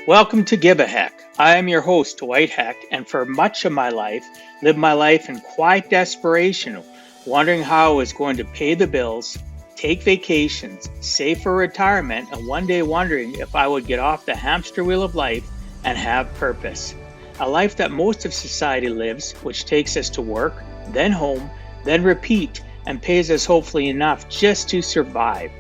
Welcome to Give a Heck. I am your host, Dwight Heck, and for much of my life, lived my life in quiet desperation, wondering how I was going to pay the bills, take vacations, save for retirement, and one day wondering if I would get off the hamster wheel of life and have purpose. A life that most of society lives, which takes us to work, then home, then repeat, and pays us hopefully enough just to survive.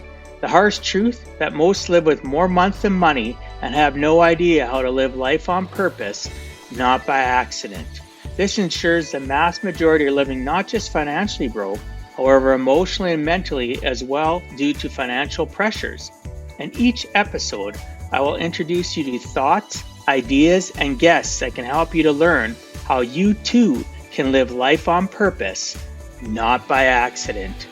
The harsh truth that most live with more months than money and have no idea how to live life on purpose, not by accident. This ensures the mass majority are living not just financially broke, however, emotionally and mentally as well due to financial pressures. In each episode, I will introduce you to thoughts, ideas, and guests that can help you to learn how you too can live life on purpose, not by accident.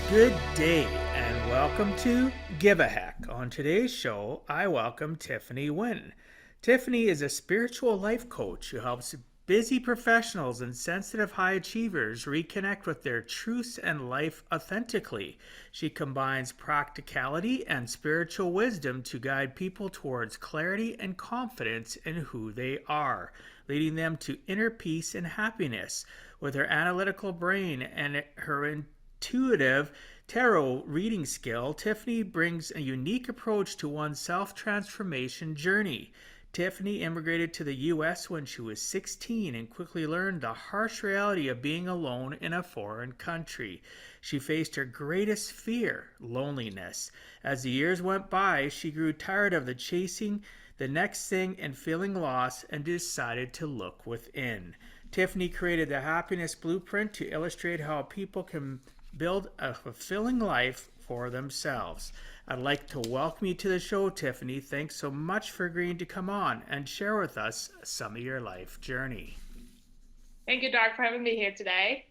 Good day and welcome to Give a Heck. On today's show, I welcome Tiffany Nguyen. Tiffany is a spiritual life coach who helps busy professionals and sensitive high achievers reconnect with their truths and life authentically. She combines practicality and spiritual wisdom to guide people towards clarity and confidence in who they are, leading them to inner peace and happiness. With her analytical brain and her intuitive tarot reading skill, Tiffany brings a unique approach to one's self-transformation journey. Tiffany immigrated to the U.S. when she was 16 and quickly learned the harsh reality of being alone in a foreign country. She faced her greatest fear, loneliness. As the years went by, she grew tired of the chasing the next thing and feeling lost and decided to look within. Tiffany created the Happiness Blueprint to illustrate how people can build a fulfilling life for themselves. I'd like to welcome you to the show, Tiffany. Thanks so much for agreeing to come on and share with us some of your life journey. Thank you, Doc, for having me here today.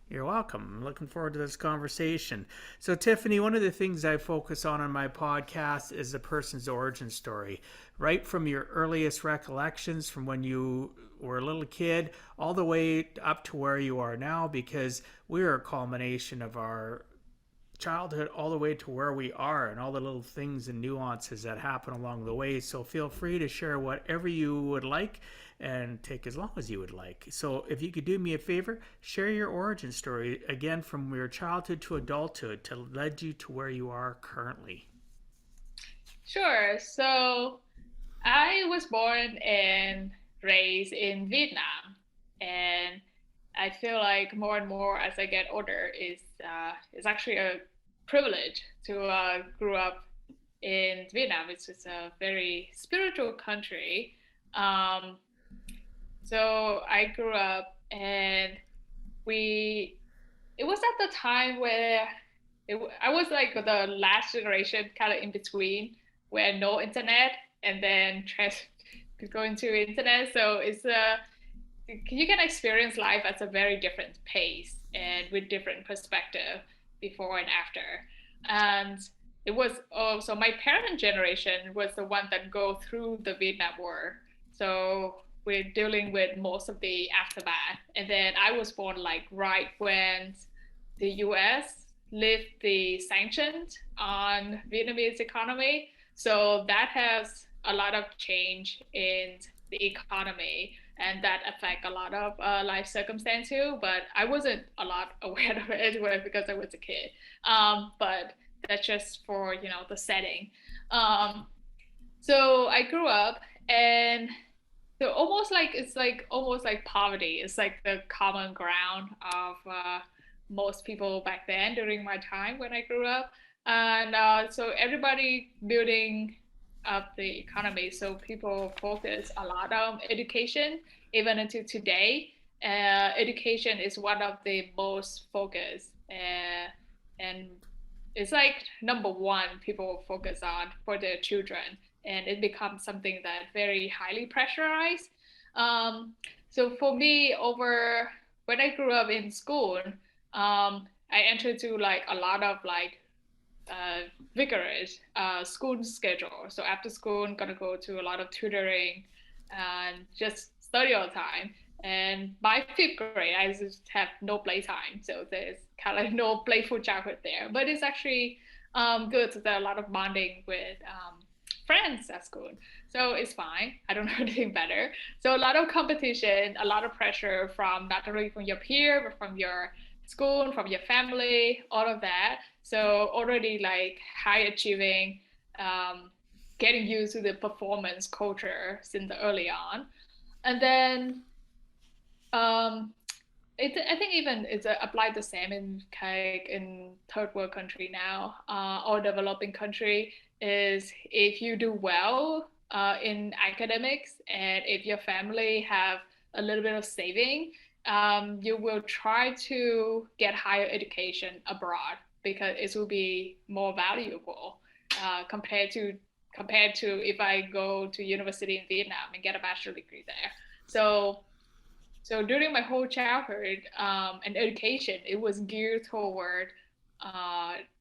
You're welcome. I'm looking forward to this conversation. So, Tiffany, one of the things I focus on my podcast is the person's origin story. Right from your earliest recollections from when you were a little kid all the way up to where you are now, because we're a culmination of our childhood all the way to where we are and all the little things and nuances that happen along the way. So feel free to share whatever you would like and take as long as you would like. So if you could do me a favor, share your origin story again from your childhood to adulthood to lead you to where you are currently. Sure. So I was born and raised in Vietnam, and I feel like more and more as I get older is actually a privilege to grow up in Vietnam. It's just a very spiritual country. Um, so I grew up, and we it was at the time where I was like the last generation, kind of in between, where no internet and then going to internet. So it's you can experience life at a very different pace and with different perspective before and after. And it was also my parent generation was the one that go through the Vietnam War. So we're dealing with most of the aftermath. And then I was born like right when the US lift the sanctions on Vietnamese economy. So that has a lot of change in the economy, and that affect a lot of life circumstance too. But I wasn't a lot aware of it because I was a kid. But that's just for the setting. Um, so I grew up, and so almost like it's like almost like poverty. It's like the common ground of most people back then during my time when I grew up, and so everybody building up the economy. So people focus a lot on education, even until today. Education is one of the most focused, and it's like number one people focus on for their children, and it becomes something that very highly pressurized. Um, so for me, over when I grew up in school, I entered to like a lot of like uh, vigorous school schedule. So after school, I'm gonna go to a lot of tutoring and just study all the time. And by fifth grade, I just have no playtime. So there's kind of like no playful childhood there. But it's actually good. So there's a lot of bonding with friends at school. So it's fine. I don't know anything better. So a lot of competition, a lot of pressure from not only from your peer, but from your school, from your family, all of that. So already like high achieving, um, getting used to the performance culture since early on. And then um, I think even it's applied the same in like in third world country now, or developing country is if you do well in academics and if your family have a little bit of saving, you will try to get higher education abroad because it will be more valuable compared to if I go to university in Vietnam and get a bachelor degree there. So during my whole childhood and education, it was geared toward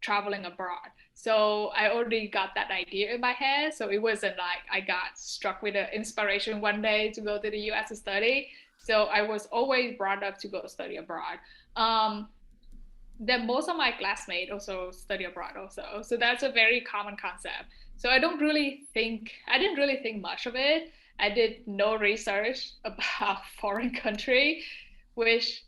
traveling abroad. So I already got that idea in my head. So it wasn't like I got struck with an inspiration one day to go to the US to study. So I was always brought up to go study abroad. Um, then most of my classmates also study abroad also. So that's a very common concept. So I didn't really think much of it. I did no research about foreign country, which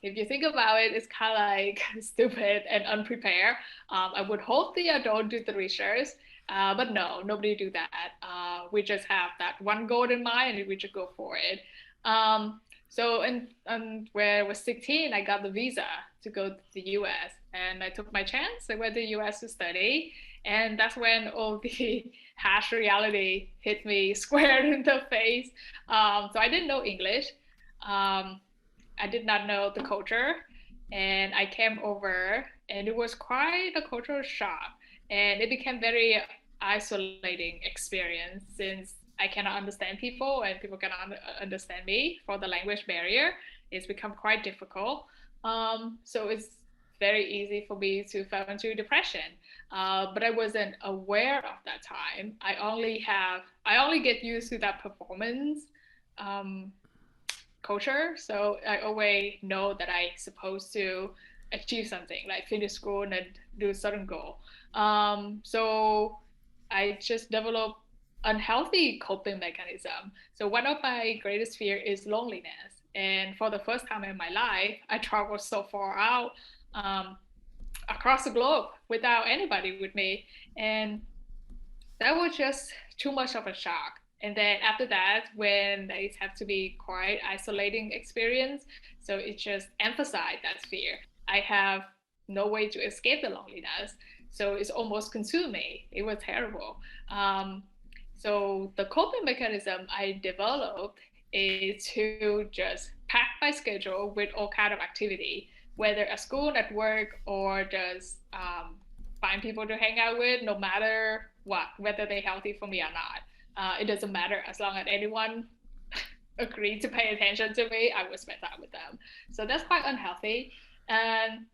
if you think about it, it's kind of like stupid and unprepared. I would hope the adult do the research, but no, nobody do that. We just have that one goal in mind and we just go for it. So and when I was 16, I got the visa to go to the US and I took my chance. I went to the US to study. And that's when all the harsh reality hit me square in the face. So I didn't know English. Um, I did not know the culture. And I came over and it was quite a cultural shock. And it became very isolating experience since I cannot understand people and people cannot understand me for the language barrier. It's become quite difficult. So it's very easy for me to fall into depression. But I wasn't aware of that time. I only get used to that performance um, culture. So I always know that I supposed to achieve something, like finish school and do a certain goal. So I just developed unhealthy coping mechanism. So one of my greatest fear is loneliness. And for the first time in my life, I traveled so far out um, across the globe without anybody with me. And that was just too much of a shock. And then after that, when it had to be quite isolating experience, so it just emphasized that fear. I have no way to escape the loneliness, so it's almost consumed me. It was terrible. Um, so the coping mechanism I developed is to just pack my schedule with all kind of activity, whether at school, at work, or just find people to hang out with, no matter what, whether they're healthy for me or not. It doesn't matter as long as anyone agreed to pay attention to me, I would spend time with them. So that's quite unhealthy. And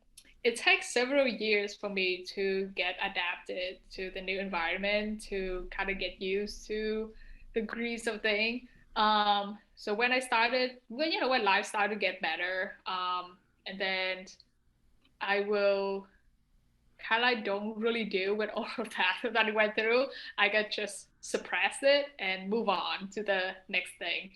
it takes several years for me to get adapted to the new environment, to kind of get used to the grease of thing. So when I started, when life started to get better, and then I will kind of don't really deal with all of that that I went through. I could just suppress it and move on to the next thing.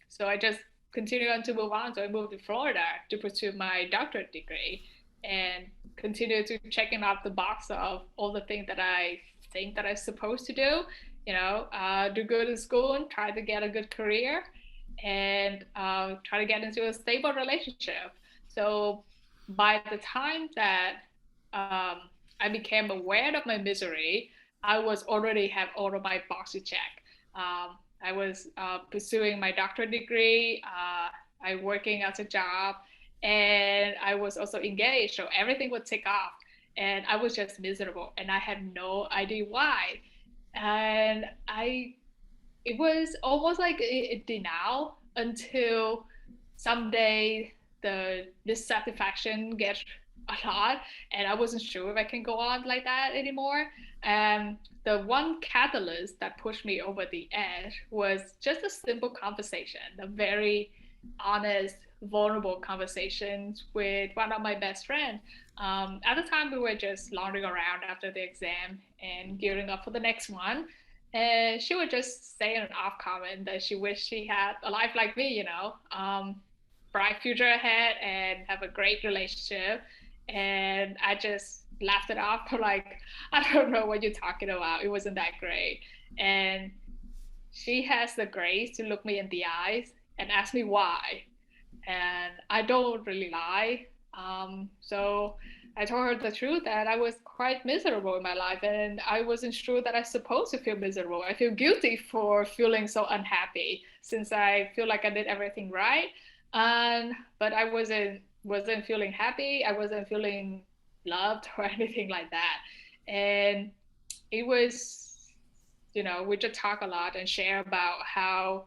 So I just continue on to move on. So I moved to Florida to pursue my doctorate degree and continue to checking off the box of all the things that I think that I'm supposed to do. Do good in school and try to get a good career and try to get into a stable relationship. So by the time that I became aware of my misery, I was already have all of my boxes checked. I was pursuing my doctorate degree. I working as a job, and I was also engaged. So everything would take off, and I was just miserable, and I had no idea why. And it was almost like a denial until someday the dissatisfaction gets a lot and I wasn't sure if I can go on like that anymore. And the one catalyst that pushed me over the edge was just a simple conversation, a very honest vulnerable conversations with one of my best friends. At the time, we were just lounging around after the exam and gearing up for the next one. And she would just say an off comment that she wished she had a life like me, bright future ahead and have a great relationship. And I just laughed it off, like, I don't know what you're talking about. It wasn't that great. And she has the grace to look me in the eyes and ask me why. And I don't really lie. So I told her the truth that I was quite miserable in my life, and I wasn't sure that I was supposed to feel miserable. I feel guilty for feeling so unhappy since I feel like I did everything right, and but I wasn't feeling happy. I wasn't feeling loved or anything like that, and it was, we just talk a lot and share about how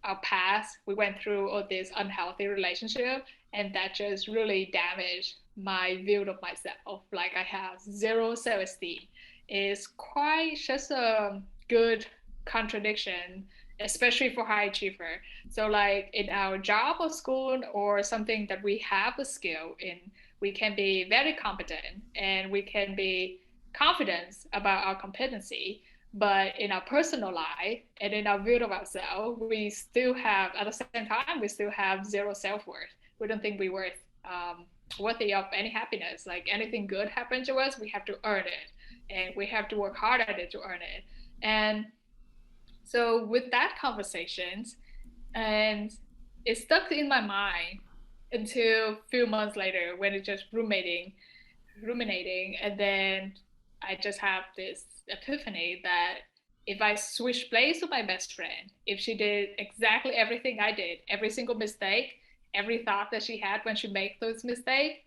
our past we went through all this unhealthy relationship, and that just really damaged my view of myself. Like I have zero self-esteem. Is quite just a good contradiction, especially for high achiever. So like in our job or school or something that we have a skill in, we can be very competent and we can be confident about our competency, but in our personal life and in our view of ourselves, we still have, at the same time, we still have zero self-worth. We don't think we're worthy of any happiness. Like anything good happens to us, we have to earn it, and we have to work hard at it to earn it. And so with that conversations, and it stuck in my mind until a few months later when it just ruminating, and then I just have this epiphany that if I switch place with my best friend, if she did exactly everything I did, every single mistake, every thought that she had when she made those mistakes,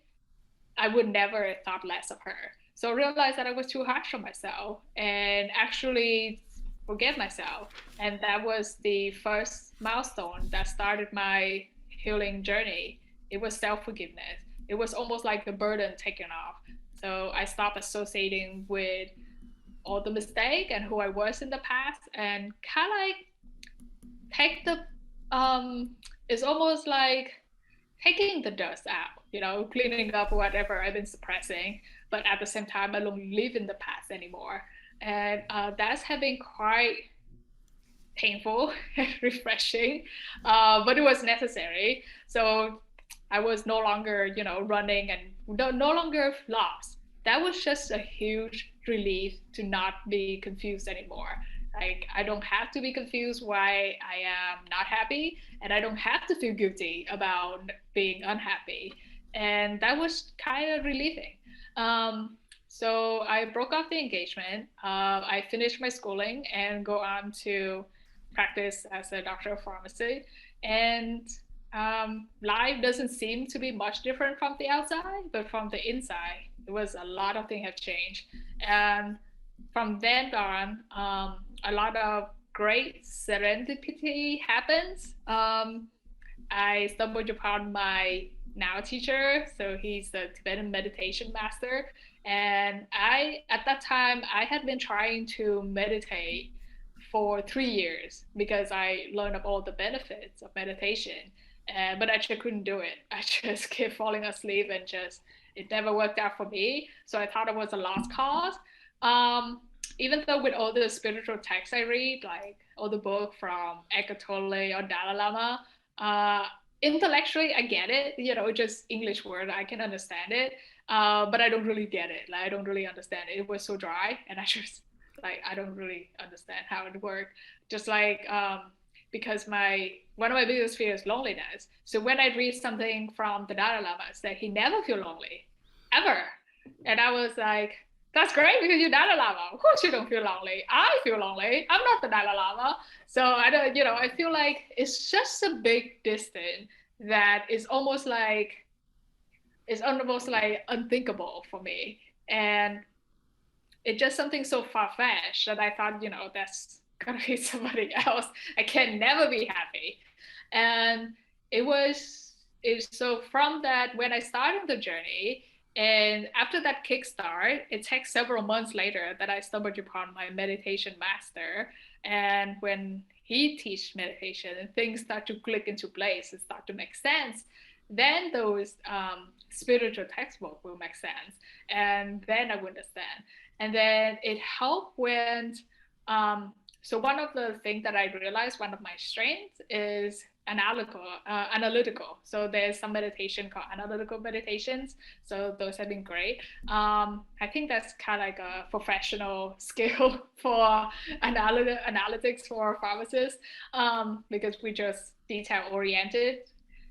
I would never have thought less of her. So I realized that I was too harsh on myself and actually forget myself. And that was the first milestone that started my healing journey. It was self forgiveness. It was almost like a burden taken off. So I stopped associating with all the mistake and who I was in the past, and kind of like take the it's almost like taking the dust out, cleaning up whatever I've been suppressing, but at the same time I don't live in the past anymore. And that's have been quite painful and refreshing, but it was necessary. So I was no longer, running and no longer lost. That was just a huge relief to not be confused anymore. Like I don't have to be confused why I am not happy, and I don't have to feel guilty about being unhappy. And that was kind of relieving. Um, so I broke off the engagement. I finished my schooling and go on to practice as a doctor of pharmacy. And life doesn't seem to be much different from the outside, but from the inside, it was a lot of things have changed. And from then on, a lot of great serendipity happens. I stumbled upon my now teacher, so he's a Tibetan meditation master, and at that time I had been trying to meditate for 3 years because I learned of all the benefits of meditation, but I just couldn't do it. I just kept falling asleep and just it never worked out for me. So I thought it was a lost cause. Um, Even though with all the spiritual texts I read, like all the book from Eckhart Tolle or Dalai Lama, uh, intellectually I get it, just English word, I can understand it, but I don't really get it. Like I don't really understand it. It was so dry, and I just like I don't really understand how it worked. Just like because my one of my biggest fears is loneliness. So when I read something from the Dalai Lama, it said he never feel lonely, ever, and I was like, that's great because you're Dalai Lama. Of course you don't feel lonely. I feel lonely. I'm not the Dalai Lama. So I don't, I feel like it's just a big distance that is almost like it's almost like unthinkable for me. And it's just something so far-fetched that I thought, that's gonna be somebody else. I can never be happy. And it was so from that when I started the journey, and after that kickstart, it takes several months later that I stumbled upon my meditation master. And when he teach meditation and things start to click into place and start to make sense, then those spiritual textbook will make sense, and then I will understand. And then it helped when um, so one of the things that I realized, one of my strengths is analytical. So there's some meditation called analytical meditations. So those have been great. I think that's kind of like a professional skill for analytics for pharmacists, because we just detail oriented.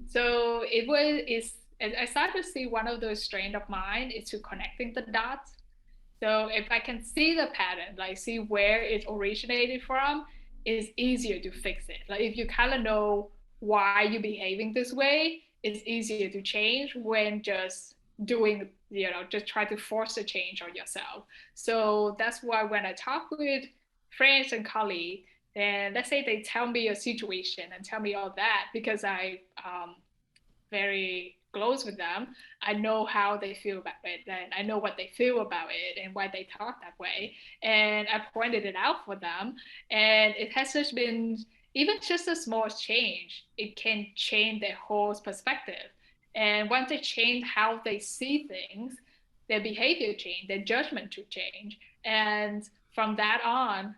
So it was is I started to see one of those strengths of mine is to connecting the dots. So if I can see the pattern, like see where it originated from, it's easier to fix it. Like if you kind of know why you're behaving this way, it's easier to change when just doing, just try to force a change on yourself. So that's why when I talk with friends and colleagues, then let's say they tell me a situation and tell me all that because I very close with them. I know how they feel about it, and I know what they feel about it and why they talk that way. And I pointed it out for them, and it has just been even just a small change. It can change their whole perspective. And once they change how they see things, their behavior change, their judgment to change, and from that on,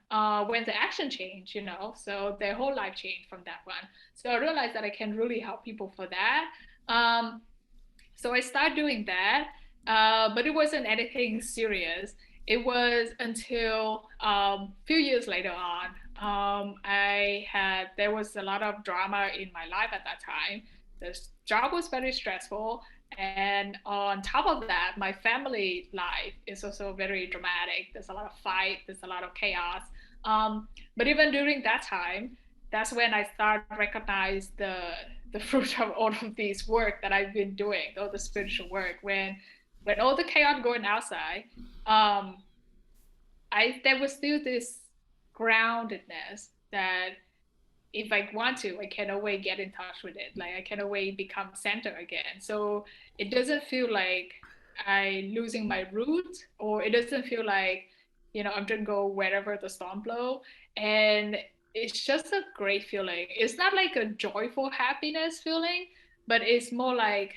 when the action change, so their whole life changed from that one. So I realized that I can really help people for that. um, so I started doing that, but it wasn't anything serious. It was until a few years later on, there was a lot of drama in my life at that time. The job was very stressful, and on top of that, my family life is also very dramatic. There's a lot of fight, there's a lot of chaos. But even during that time, that's when I started to recognize the fruit of all of these work that I've been doing, all the spiritual work. When all the chaos going outside, um, I there was still this groundedness that if I want to, I can always get in touch with it. Like I can always become center again. So it doesn't feel like I losing my roots, or it doesn't feel like, I'm just go wherever the storm blow. And it's just a great feeling. It's not like a joyful happiness feeling, but it's more like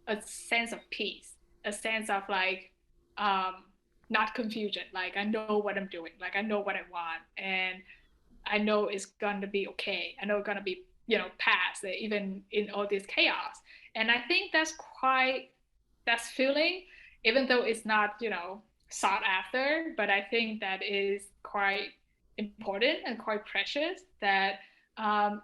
a sense of peace, a sense of like um not confusion. Like I know what I'm doing, like I know what I want, and I know it's gonna be okay. I know it's gonna be, past even in all this chaos. And I think that's feeling, even though it's not, sought after, but I think that is quite important and quite precious. That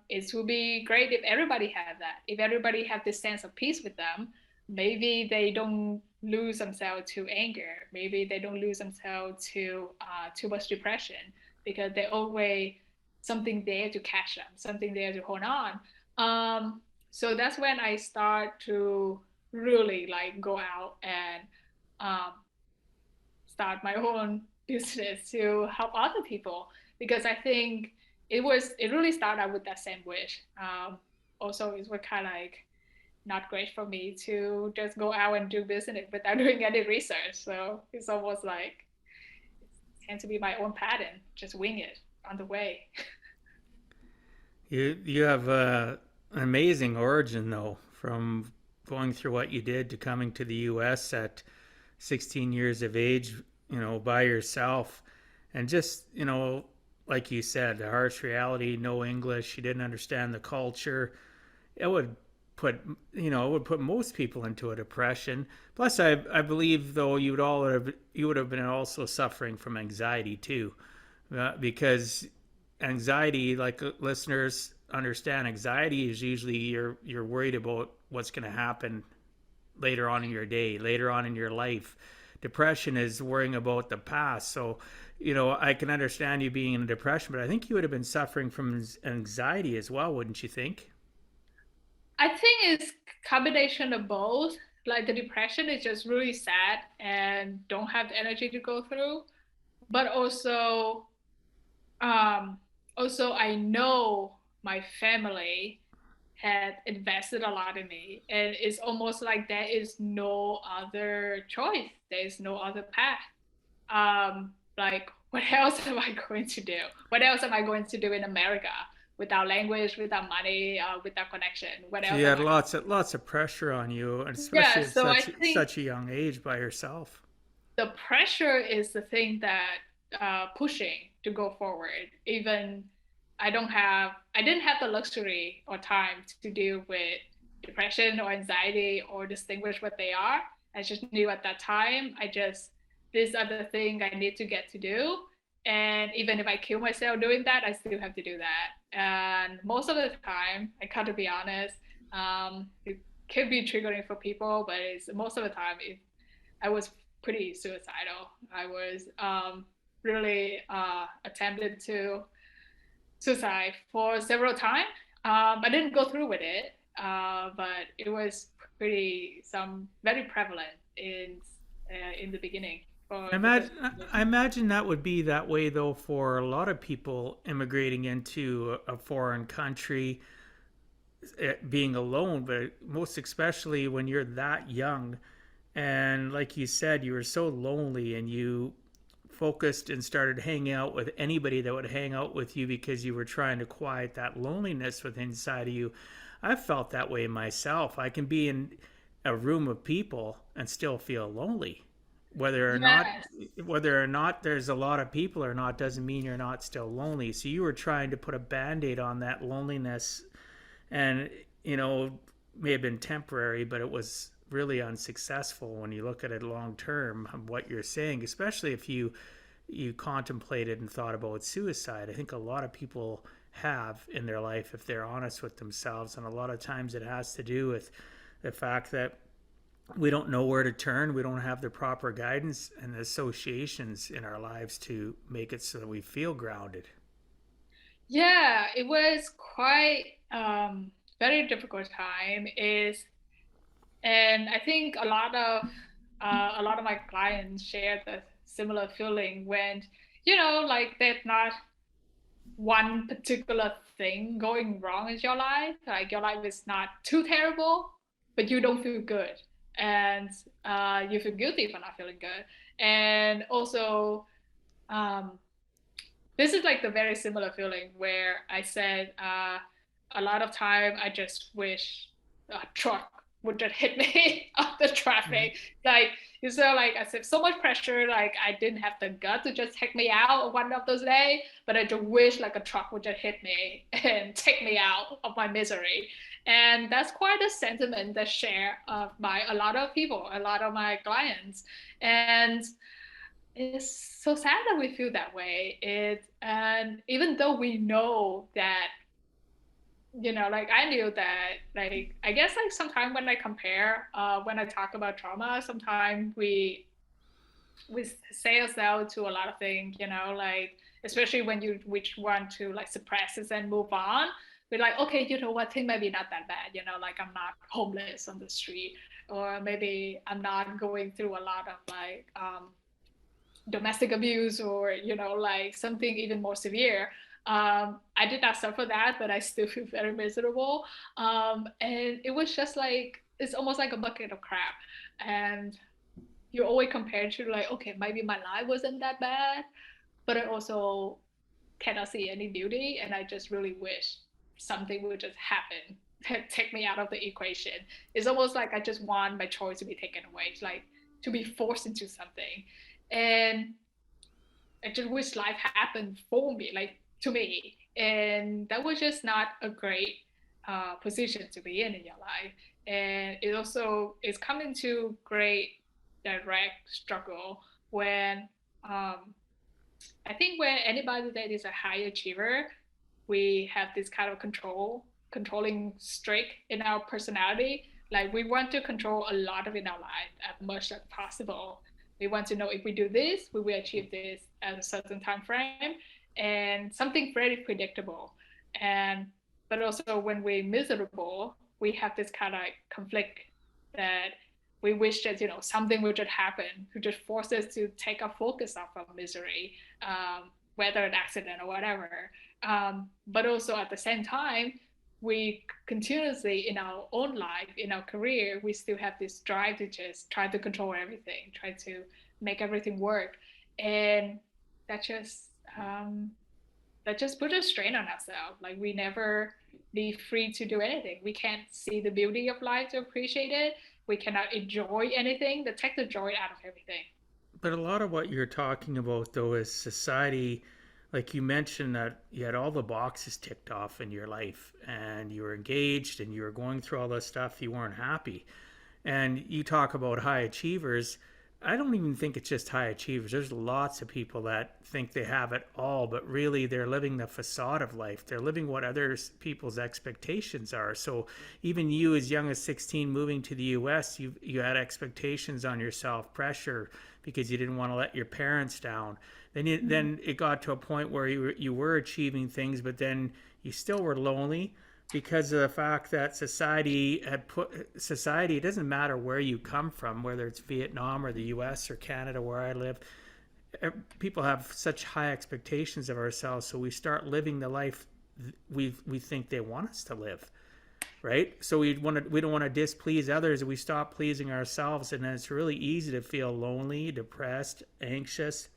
it would be great if everybody had that. If everybody had this sense of peace with them, maybe they don't lose themselves to anger. Maybe they don't lose themselves to too much depression because they always something there to catch them, something there to hold on. So that's when I start to really like go out and um, start my own business to help other people, because I think it really started out with that same wish. Also, it was kind of like not great for me to just go out and do business without doing any research. So it's almost like it tends to be my own pattern, just wing it on the way. You have an amazing origin though, from going through what you did to coming to the U.S. at 16 years of age, by yourself, and just like you said, the harsh reality, no English, you didn't understand the culture. It would put most people into a depression. Plus, I believe though you would have been also suffering from anxiety too, because anxiety, like listeners understand, anxiety is usually you're worried about what's going to happen later on in your day, later on in your life. Depression is worrying about the past. So, I can understand you being in a depression, but I think you would have been suffering from anxiety as well, wouldn't you think? I think it's combination of both. Like the depression is just really sad and don't have the energy to go through, but um, also I know my family had invested a lot in me, and it's almost like there is no other choice. There is no other path. Like what else am I going to do? What else am I going to do in America? without language, without money, without connection. What So else you am had I? lots of pressure on you, and especially Yeah, at so I think such a young age by yourself. the pressure is the thing that pushing to go forward. Even I didn't have the luxury or time to deal with depression or anxiety or distinguish what they are. I just knew at that time, these are the thing I need to get to do. And even if I kill myself doing that, I still have to do that. And most of the time, I got to be honest, it can be triggering for people, but it's most of the time, I was pretty suicidal. I was really attempted to suicide for several times. I didn't go through with it, but it was pretty some very prevalent in the beginning I for this imagine, I reason. imagine that would be that way though for a lot of people immigrating into a foreign country, being alone, but most especially when you're that young. And like you said, you were so lonely and you focused and started hanging out with anybody that would hang out with you because you were trying to quiet that loneliness within inside of you. I've felt that way myself. I can be in a room of people and still feel lonely. Whether or not Yes. whether or not there's a lot of people or not doesn't mean you're not still lonely. So you were trying to put a band-aid on that loneliness, and you know, may have been temporary, but it was really unsuccessful when you look at it long term. What you're saying, especially if you contemplated and thought about suicide, I think a lot of people have in their life if they're honest with themselves, and a lot of times it has to do with the fact that we don't know where to turn, we don't have the proper guidance and associations in our lives to make it so that we feel grounded. Yeah, it was quite very difficult time. Is And I think a lot of my clients share the similar feeling when, like there's not one particular thing going wrong in your life. Like your life is not too terrible, but you don't feel good. And you feel guilty for not feeling good. And also, um, this is like the very similar feeling where I said a lot of time I just wish a truck would just hit me off the Mm-hmm. traffic. Like so like I said, so much pressure, like I didn't have the gut to just take me out one of those days, but I just wish like a truck would just hit me and take me out of my misery. And that's quite a sentiment that share by a lot of people, a lot of my clients. And it's so sad that we feel that way. And even though we know that, like I knew that, like I guess like sometimes when I compare, when I talk about trauma, sometimes we say ourselves to a lot of things, like especially when you which want to like suppress it and move on. We're like, okay, you know what, thing maybe not that bad, like I'm not homeless on the street, or maybe I'm not going through a lot of like domestic abuse or like something even more severe. I did not suffer that, but I still feel very miserable. And it was just like it's almost like a bucket of crap. And you always compare to like, okay, maybe my life wasn't that bad, but I also cannot see any beauty, and I just really wish something would just happen take me out of the equation. It's almost like I just want my choice to be taken away. It's like to be forced into something. And I just wish life happened for me, like to me. And that was just not a great position to be in your life. And it also is coming to great direct struggle when I think when anybody that is a high achiever, we have this kind of controlling streak in our personality. Like we want to control a lot of in our life as much as possible. We want to know if we do this, we will achieve this at a certain time frame, and something very predictable. And but also when we're miserable, we have this kind of conflict that we wish that something would just happen to just force us to take our focus off of misery, whether an accident or whatever. But also at the same time, we continuously in our own life, in our career, we still have this drive to just try to control everything, try to make everything work. And that just that just put a strain on ourselves. Like we never be free to do anything. We can't see the beauty of life to appreciate it. We cannot enjoy anything that takes the joy out of everything. But a lot of what you're talking about, though, is society. Like you mentioned, that you had all the boxes ticked off in your life, and you were engaged, and you were going through all this stuff. You weren't happy, and you talk about high achievers. I don't even think it's just high achievers. There's lots of people that think they have it all, but really they're living the facade of life. They're living what other people's expectations are. So even you, as young as 16, moving to the U.S., you had expectations on yourself, pressure because you didn't want to let your parents down. Then it got to a point where you were achieving things, but then you still were lonely because of the fact that society, it doesn't matter where you come from, whether it's Vietnam or the US or Canada where I live, people have such high expectations of ourselves, so we start living the life we think they want us to live, right? So we don't want to displease others, we stop pleasing ourselves, and then it's really easy to feel lonely, depressed, anxious.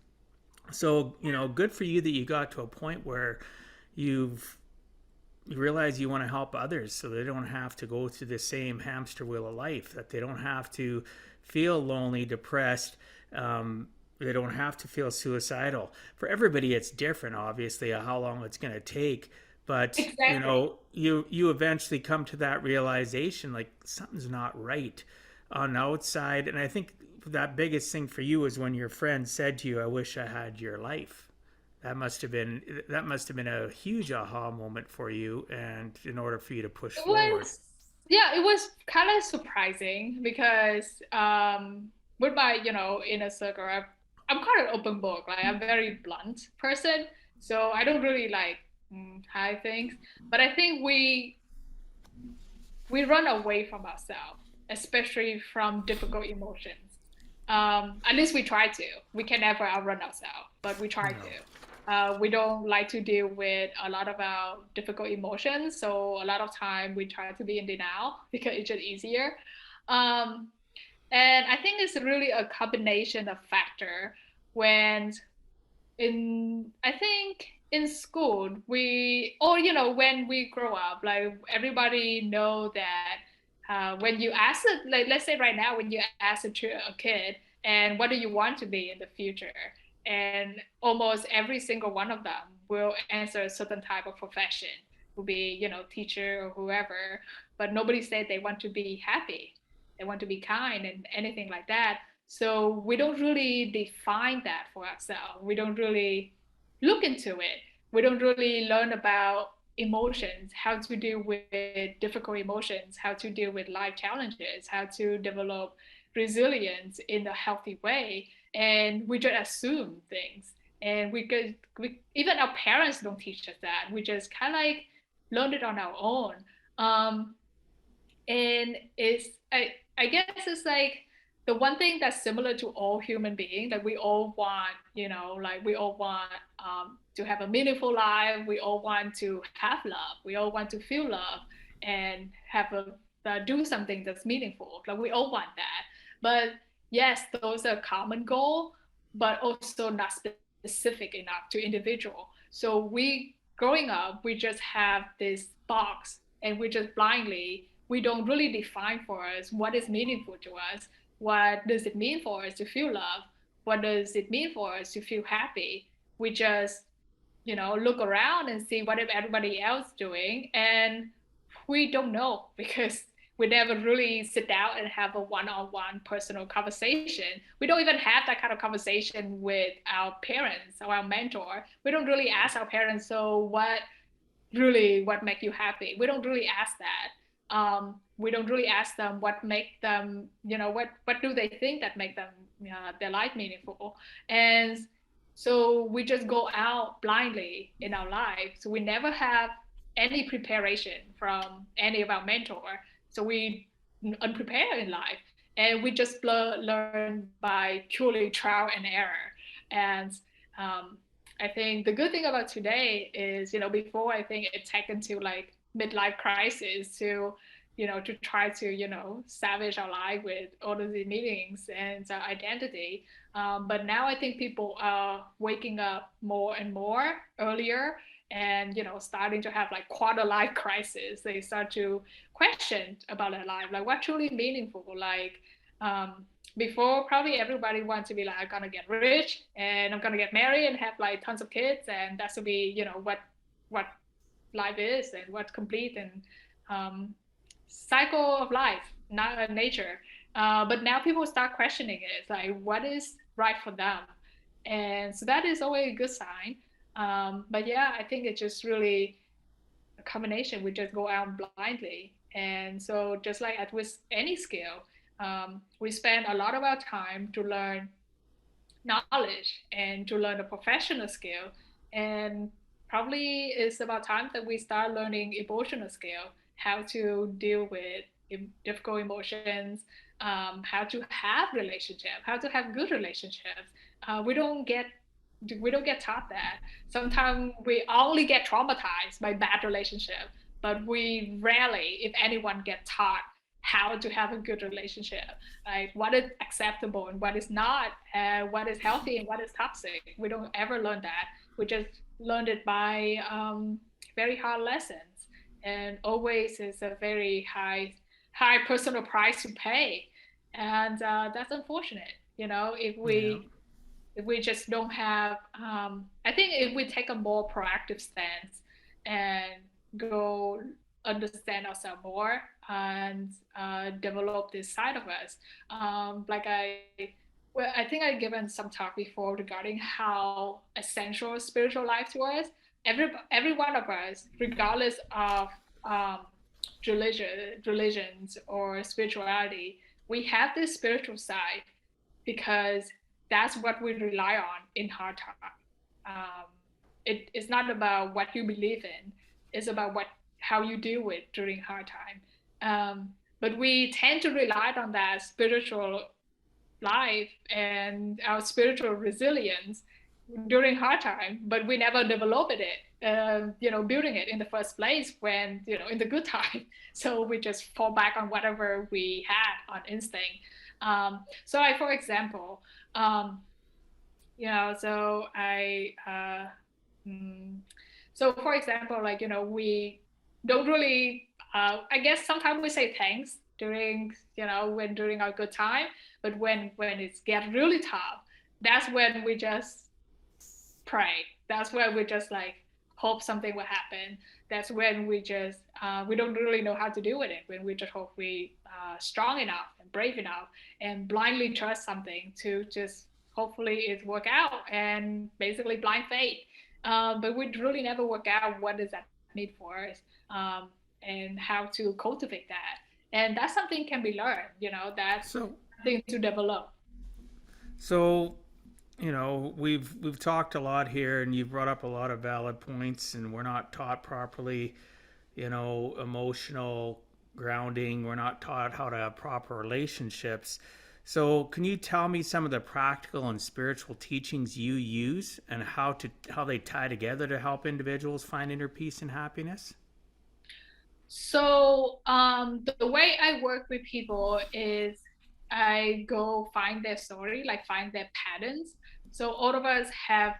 So, good for you that you got to a point where you've you realize you want to help others so they don't have to go through the same hamster wheel of life, that they don't have to feel lonely, depressed. They don't have to feel suicidal. For everybody, it's different, obviously, how long it's going to take. But Exactly. you eventually come to that realization, like something's not right on the outside. And I think that biggest thing for you is when your friend said to you, "I wish I had your life." That must have been a huge aha moment for you, and in order for you to push It forward. was, yeah, it was kind of surprising because with my, inner circle, I'm kind of open book. Like I'm a very blunt person, so I don't really like hide things. But I think we run away from ourselves, especially from difficult emotions. At least we try to. We can never outrun ourselves, but we try No. to. We don't like to deal with a lot of our difficult emotions, so a lot of time we try to be in denial because it's just easier. Um, and I think it's really a combination of factor when in I think in school we or when we grow up, like everybody know that when you ask it, like let's say right now when you ask a kid and what do you want to be in the future, and almost every single one of them will answer a certain type of profession, will be teacher or whoever, but nobody said they want to be happy, they want to be kind and anything like that. So we don't really define that for ourselves. We don't really look into it. We don't really learn about emotions, how to deal with difficult emotions, how to deal with life challenges, how to develop resilience in a healthy way. And we just assume things. And we even our parents don't teach us that. We just kind of like learned it on our own. Um, and I guess it's like the one thing that's similar to all human beings, like we all want, like we all want to have a meaningful life, we all want to have love, we all want to feel love and have a do something that's meaningful, like we all want that. But yes, those are common goal, but also not specific enough to individual. So we growing up, we just have this box and we just blindly, we don't really define for us what is meaningful to us. What does it mean for us to feel love? What does it mean for us to feel happy? We just, look around and see what everybody else doing, and we don't know because we never really sit down and have a one-on-one personal conversation. We don't even have that kind of conversation with our parents or our mentor. We don't really ask our parents, so what make you happy? We don't really ask that. We don't really ask them what make them, what do they think that make them their life meaningful. And so we just go out blindly in our life, so we never have any preparation from any of our mentor, so we unprepared in life, and we just learn by purely trial and error. And um, I think the good thing about today is, before I think it tech into like midlife crisis to, to try to, savage our life with all of the meanings and identity. But now I think people are waking up more and more earlier, and starting to have like quarter life crisis. They start to question about their life, like what truly meaningful. Like um, before, probably everybody wants to be like, I'm gonna get rich and I'm gonna get married and have like tons of kids, and that's to be what life is and what's complete and um, cycle of life, not nature. But now people start questioning it. It's like, what is right for them? And so that is always a good sign. But yeah, I think it's just really a combination. We just go out blindly. And so, just like with any skill, we spend a lot of our time to learn knowledge and to learn a professional skill. And probably it's about time that we start learning emotional skill, how to deal with difficult emotions, how to have relationship, how to have good relationships. We don't get taught that. Sometimes we only get traumatized by bad relationship, but we rarely, if anyone, get taught how to have a good relationship, like what is acceptable and what is not, what is healthy and what is toxic. We don't ever learn that. We just learned it by very hard lessons, and always is a very high personal price to pay, and that's unfortunate. If Yeah. we just don't have, I think if we take a more proactive stance and go understand ourselves more and develop this side of us, like I think I've given some talk before regarding how essential spiritual life to us. Every one of us, regardless of um, religions or spirituality, we have this spiritual side because that's what we rely on in hard time. Um, it's not about what you believe in; it's about how you deal with during hard time. But we tend to rely on that spiritual life and our spiritual resilience during hard time, but we never developed it, building it in the first place when, in the good time. So we just fall back on whatever we had on instinct. So for example, um, so mm, so for example, like, we don't really, I guess sometimes we say thanks during our good time, but when it's get really tough, that's when we just pray. That's where we just like hope something will happen. That's when we don't really know how to deal with it. When we just hope we strong enough and brave enough and blindly trust something to just hopefully it work out, and basically blind faith. But we really never work out what does that need for us, and how to cultivate that. And that's something can be learned. That's So, something to develop. so we've talked a lot here, and you've brought up a lot of valid points, and we're not taught properly, emotional grounding. We're not taught how to have proper relationships. So, can you tell me some of the practical and spiritual teachings you use, and how they tie together to help individuals find inner peace and happiness? So the way I work with people is I go find their story, like find their patterns. So all of us have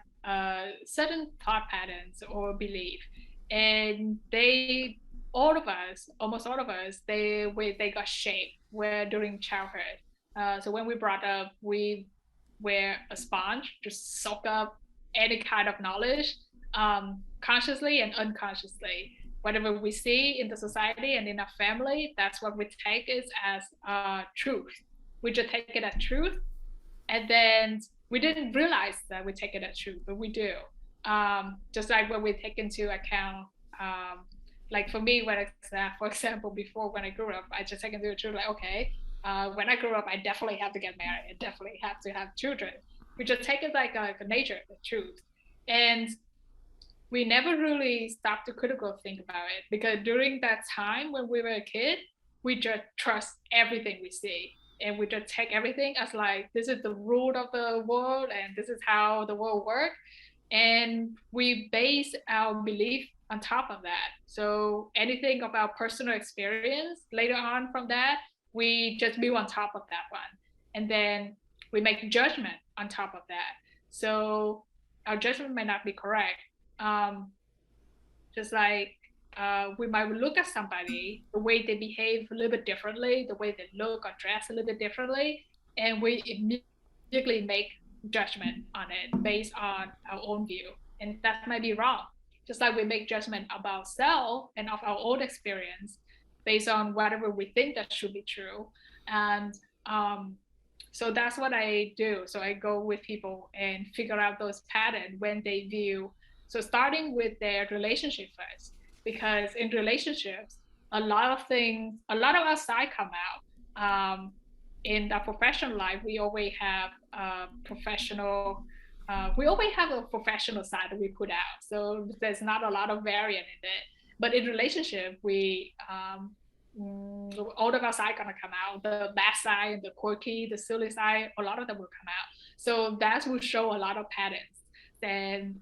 certain thought patterns or belief, and almost all of us, they got shaped where during childhood. So when we brought up, we were a sponge, just soak up any kind of knowledge, consciously and unconsciously. Whatever we see in the society and in our family, that's what we take is as truth. We just take it as truth, and then we didn't realize that we take it as truth, but we do. Just like when we take into account, um, like for me, for example, before when I grew up, I just take into the truth, like, okay, when I grew up, I definitely have to get married. I definitely have to have children. We just take it like a nature, the truth. And we never really stopped to critical think about it, because during that time when we were a kid, we just trust everything we see, and we just take everything as like this is the rule of the world and this is how the world works, and we base our belief on top of that. So anything about personal experience later on from that, we just build on top of that one, and then we make judgment on top of that. So our judgment may not be correct, um, Just like we might look at somebody, the way they behave a little bit differently, the way they look or dress a little bit differently, and we immediately make judgment on it based on our own view, and that might be wrong. Just like we make judgment about ourselves and of our own experience based on whatever we think that should be true, and um, so that's what I do. So I go with people and figure out those patterns when they view. So starting with their relationship first, because in relationships, a lot of things, a lot of outside come out. In our professional life, we always have a professional. We always have a professional side that we put out. So there's not a lot of variant in it. But in relationship, we all of our side gonna come out. The bad side, the quirky, the silly side, a lot of them will come out. So that will show a lot of patterns. And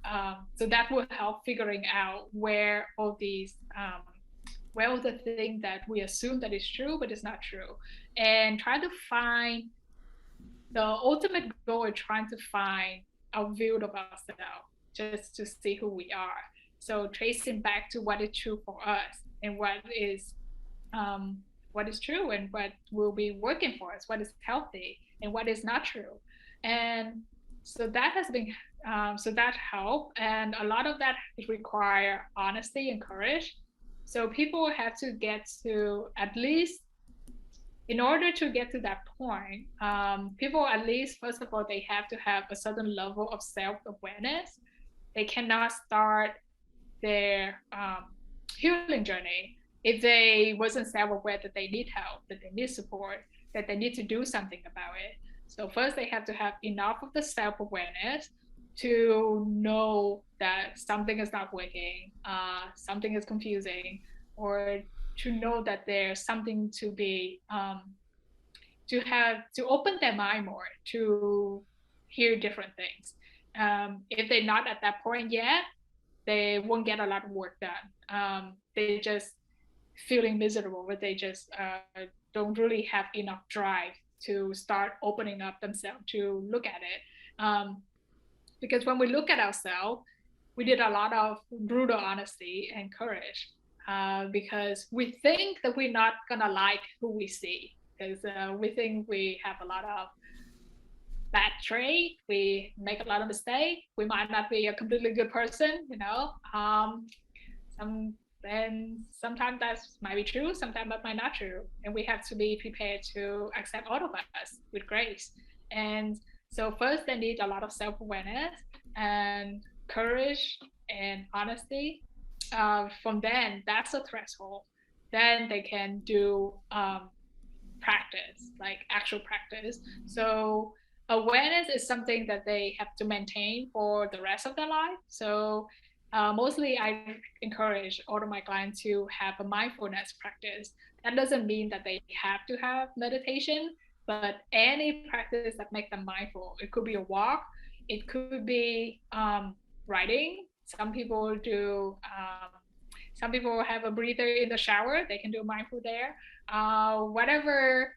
so that will help figuring out where all the things that we assume that is true, but it's not true, and try to find the ultimate goal is trying to find a view of ourselves just to see who we are. So tracing back to what is true for us and um, what is true and what will be working for us, what is healthy and what is not true. And so that has been so that help, and a lot of that require honesty and courage. So people have to get to at least, in order to get to that point, people at least, first of all, they have to have a certain level of self-awareness. They cannot start their healing journey if they wasn't self-aware that they need help, that they need support, that they need to do something about it. So first they have to have enough of the self-awareness to know that something is not working, something is confusing, or to know that there's something to be to open their mind more to hear different things. If they're not at that point yet, they won't get a lot of work done. They just feeling miserable, but they just don't really have enough drive to start opening up themselves to look at it. Because when we look at ourselves, we did a lot of brutal honesty and courage, because we think that we're not gonna like who we see, because we think we have a lot of bad trait, we make a lot of mistakes, we might not be a completely good person, some then sometimes that might be true, sometimes that might not true, and we have to be prepared to accept all of us with grace. And so first they need a lot of self-awareness and courage and honesty. From then, that's a threshold. Then they can do practice, like actual practice. So awareness is something that they have to maintain for the rest of their life. So mostly I encourage all of my clients to have a mindfulness practice. That doesn't mean that they have to have meditation, but any practice that makes them mindful. It could be a walk, it could be writing. Some people have a breather in the shower, they can do mindful there. Whatever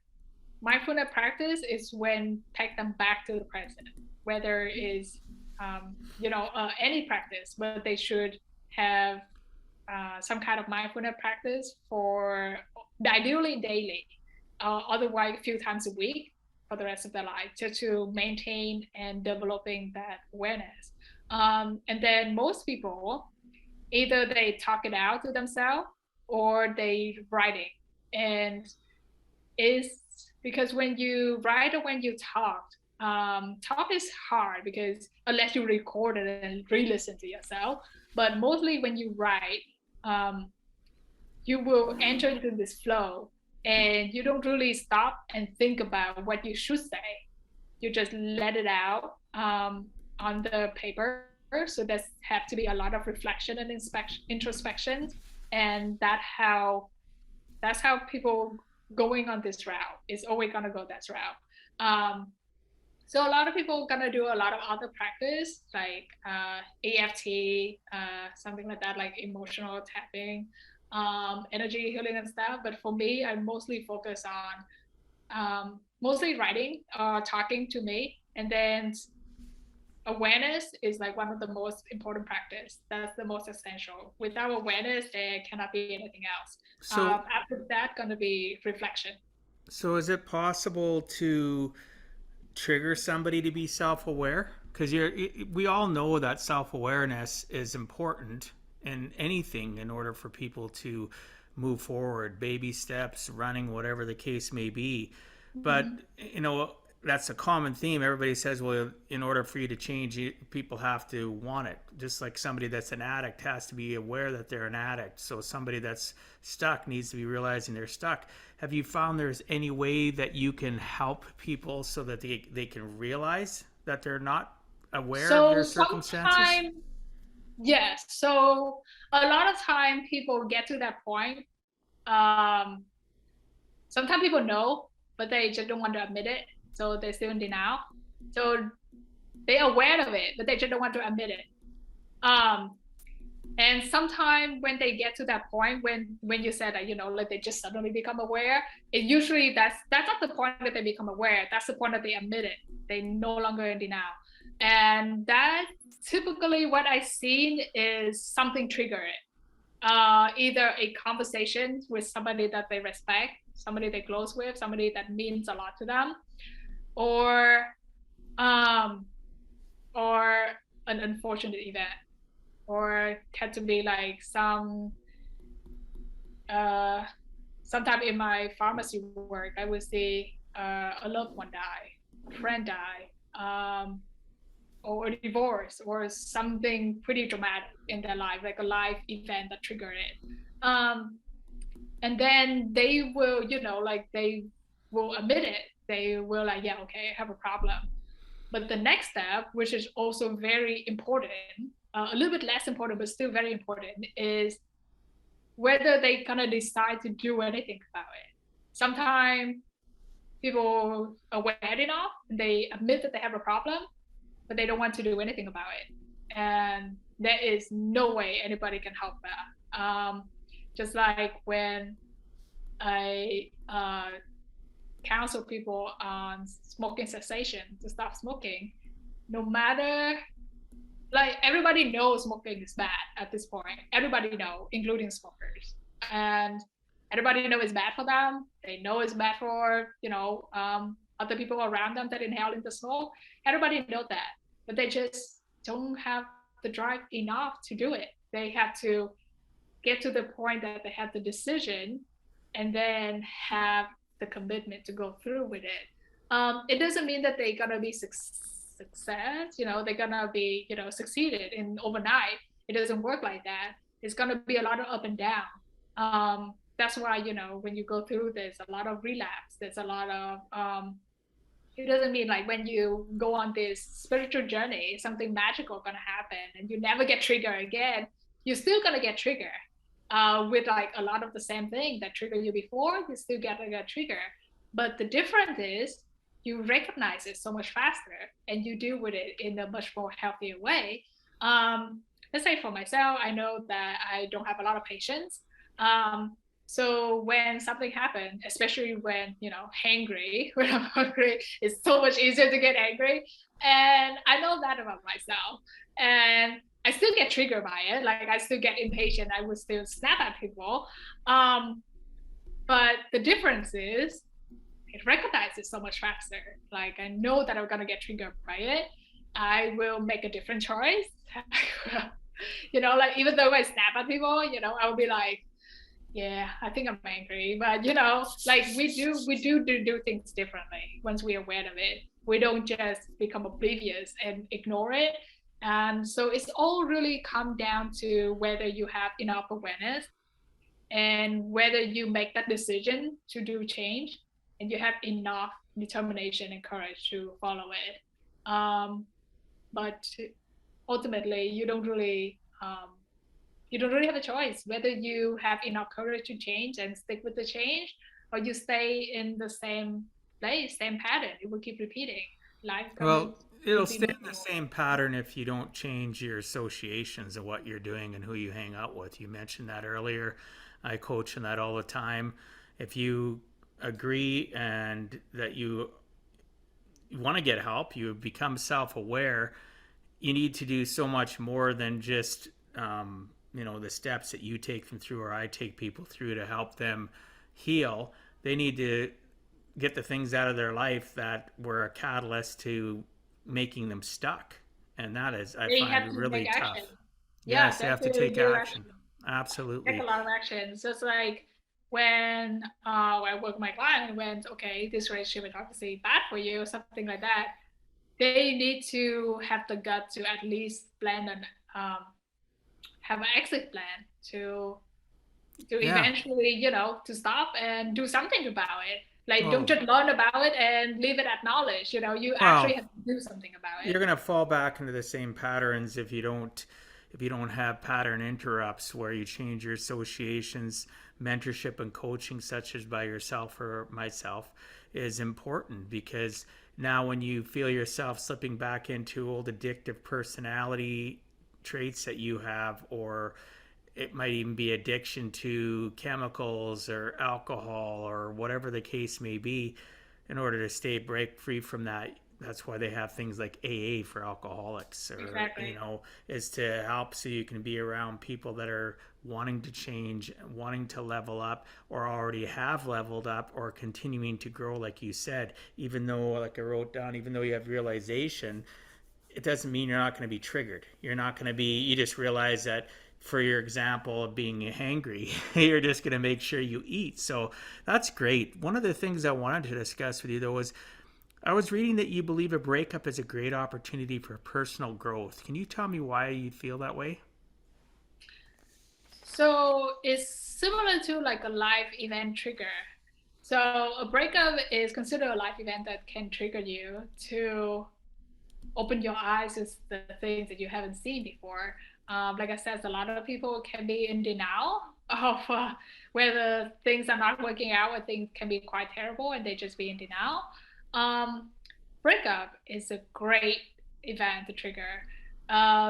mindfulness practice is when take them back to the present, whether it's any practice, but they should have some kind of mindfulness practice for ideally daily, otherwise a few times a week for the rest of their life, just to maintain and developing that awareness. And then most people, either they talk it out to themselves or they write it. And is because when you write or when you talk is hard because unless you record it and re-listen to yourself. But mostly when you write, um, you will enter into this flow and you don't really stop and think about what you should say. You just let it out on the paper. So there's have to be a lot of reflection and introspection, and that's how people going on this route is always gonna go that route. Um, so a lot of people are gonna do a lot of other practice like EFT, something like that, like emotional tapping, energy healing and stuff. But for me, I mostly focus on mostly writing or talking to me, and then awareness is like one of the most important practice. That's the most essential. Without awareness, there cannot be anything else. So, After that, gonna be reflection. so is it possible to trigger somebody to be self-aware? Because we all know that self-awareness is important in anything in order for people to move forward, baby steps, running, whatever the case may be. But Mm-hmm. that's a common theme. Everybody says, well, in order for you to change, people have to want it. Just like somebody that's an addict has to be aware that they're an addict. So somebody that's stuck needs to be realizing they're stuck. Have you found there's any way that you can help people so that they can realize that they're not aware of So their circumstances? sometimes, yes. So a lot of time people get to that point. Um, Sometimes people know, but they just don't want to admit it. So they're still in denial. So they're aware of it, but they just don't want to admit it. Um, and sometimes when they get to that point, when you said that, like they just suddenly become aware, it usually that's not the point that they become aware. That's the point that they admit it. They no longer in denial. And that typically what I've seen is something trigger it. Either a conversation with somebody that they respect, somebody they're close with, somebody that means a lot to them, or um, or an unfortunate event, or had to be like uh, sometime in my pharmacy work, I would see a loved one die, a friend die, or a divorce, or something pretty dramatic in their life, like a life event that triggered it. Um, and then they will, like they will admit it. They will like, yeah, okay, I have a problem. But the next step, which is also very important, a little bit less important, but still very important, is whether they gonna decide to do anything about it. Sometimes people are aware enough, they admit that they have a problem, but they don't want to do anything about it. And there is no way anybody can help that. Just like when I counsel people on smoking cessation to stop smoking, no matter, like everybody knows smoking is bad at this point. Everybody know, including smokers, and everybody know it's bad for them. They know it's bad for other people around them that inhaling the smoke. Everybody know that, but they just don't have the drive enough to do it. They have to get to the point that they have the decision and then have the commitment to go through with it. It doesn't mean that they're gonna be success, they're gonna be, succeeded in overnight. It doesn't work like that. It's gonna be a lot of up and down. That's why, when you go through, there's a lot of relapse. There's a lot of it doesn't mean like when you go on this spiritual journey, something magical gonna happen and you never get triggered again. You're still gonna get triggered with like a lot of the same thing that triggered you before. You still get like a trigger, but the difference is you recognize it so much faster and you deal with it in a much more healthier way. Let's say for myself, I know that I don't have a lot of patience. Um, so when something happened, especially when hangry, when I'm hungry, it's so much easier to get angry, and I know that about myself. And I still get triggered by it. Like I still get impatient. I would still snap at people. Um, but the difference is it recognizes so much faster. Like I know that I'm gonna get triggered by it. I will make a different choice. Like even though I snap at people, I'll be like, yeah, I think I'm angry, but like we do things differently once we're aware of it. We don't just become oblivious and ignore it. And so it's all really come down to whether you have enough awareness and whether you make that decision to do change and you have enough determination and courage to follow it. But ultimately, you don't really have a choice whether you have enough courage to change and stick with the change, or you stay in the same place, same pattern. It will keep repeating. Life gonna Well, it'll be stay in the miserable. same pattern if you don't change your associations and what you're doing and who you hang out with. You mentioned that earlier. I coach in that all the time. If you agree and that you want to get help, you become self aware, you need to do so much more than just the steps that you take them through or I take people through to help them heal. They need to get the things out of their life that were a catalyst to making them stuck, and that is, I They find, have to really take action. tough. Yeah, Yes, they they have have to to take do action. action. Take a Absolutely. lot of action. So it's like when I work with my client and went, okay, this relationship is obviously bad for you, or something like that. They need to have the gut to at least plan and um, have an exit plan to Yeah. eventually, to stop and do something about it. Like don't Oh, just learn about it and leave it at knowledge. You actually well, have to do something about it. you're going to fall back into the same patterns if you don't have pattern interrupts where you change your associations. Mentorship and coaching, such as by yourself or myself, is important, because now when you feel yourself slipping back into old addictive personality traits that you have, or it might even be addiction to chemicals or alcohol or whatever the case may be, in order to stay break free from that. That's why they have things like AA for alcoholics, or Exactly. is to help so you can be around people that are wanting to change, wanting to level up, or already have leveled up, or continuing to grow, like you said. Even though, like I wrote down, even though you have realization, it doesn't mean you're not going to be triggered. You're not going to be, you just realize that, for your example of being hangry, you're just going to make sure you eat. So that's great. One of the things I wanted to discuss with you, though, was I was reading that you believe a breakup is a great opportunity for personal growth. Can you tell me why you feel that way? So it's similar to like a life event trigger. So a breakup is considered a life event that can trigger you to open your eyes to the things that you haven't seen before. Like I said, a lot of people can be in denial of whether things are not working out, or things can be quite terrible, and they just be in denial. Um, Breakup is a great event to trigger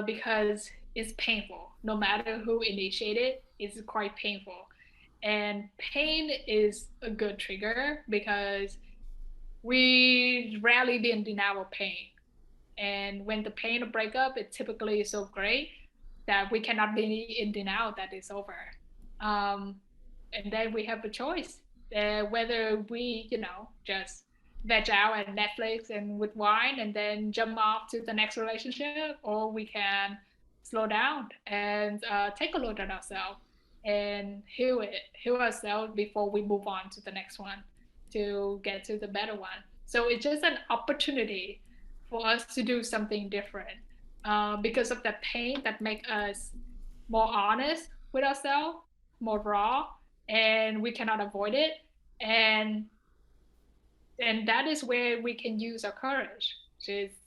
because it's painful. No matter who initiated, it's quite painful. And pain is a good trigger because we rarely be in denial of pain. And when the pain of breakup, it typically is so great that we cannot be in denial that it's over. Um, and then we have a choice whether we, just veg out at Netflix and with wine and then jump off to the next relationship, or we can slow down and take a look at ourselves and heal ourselves before we move on to the next one to get to the better one. So it's just an opportunity for us to do something different because of the pain that make us more honest with ourselves, more raw, and we cannot avoid it. And and that is where we can use our courage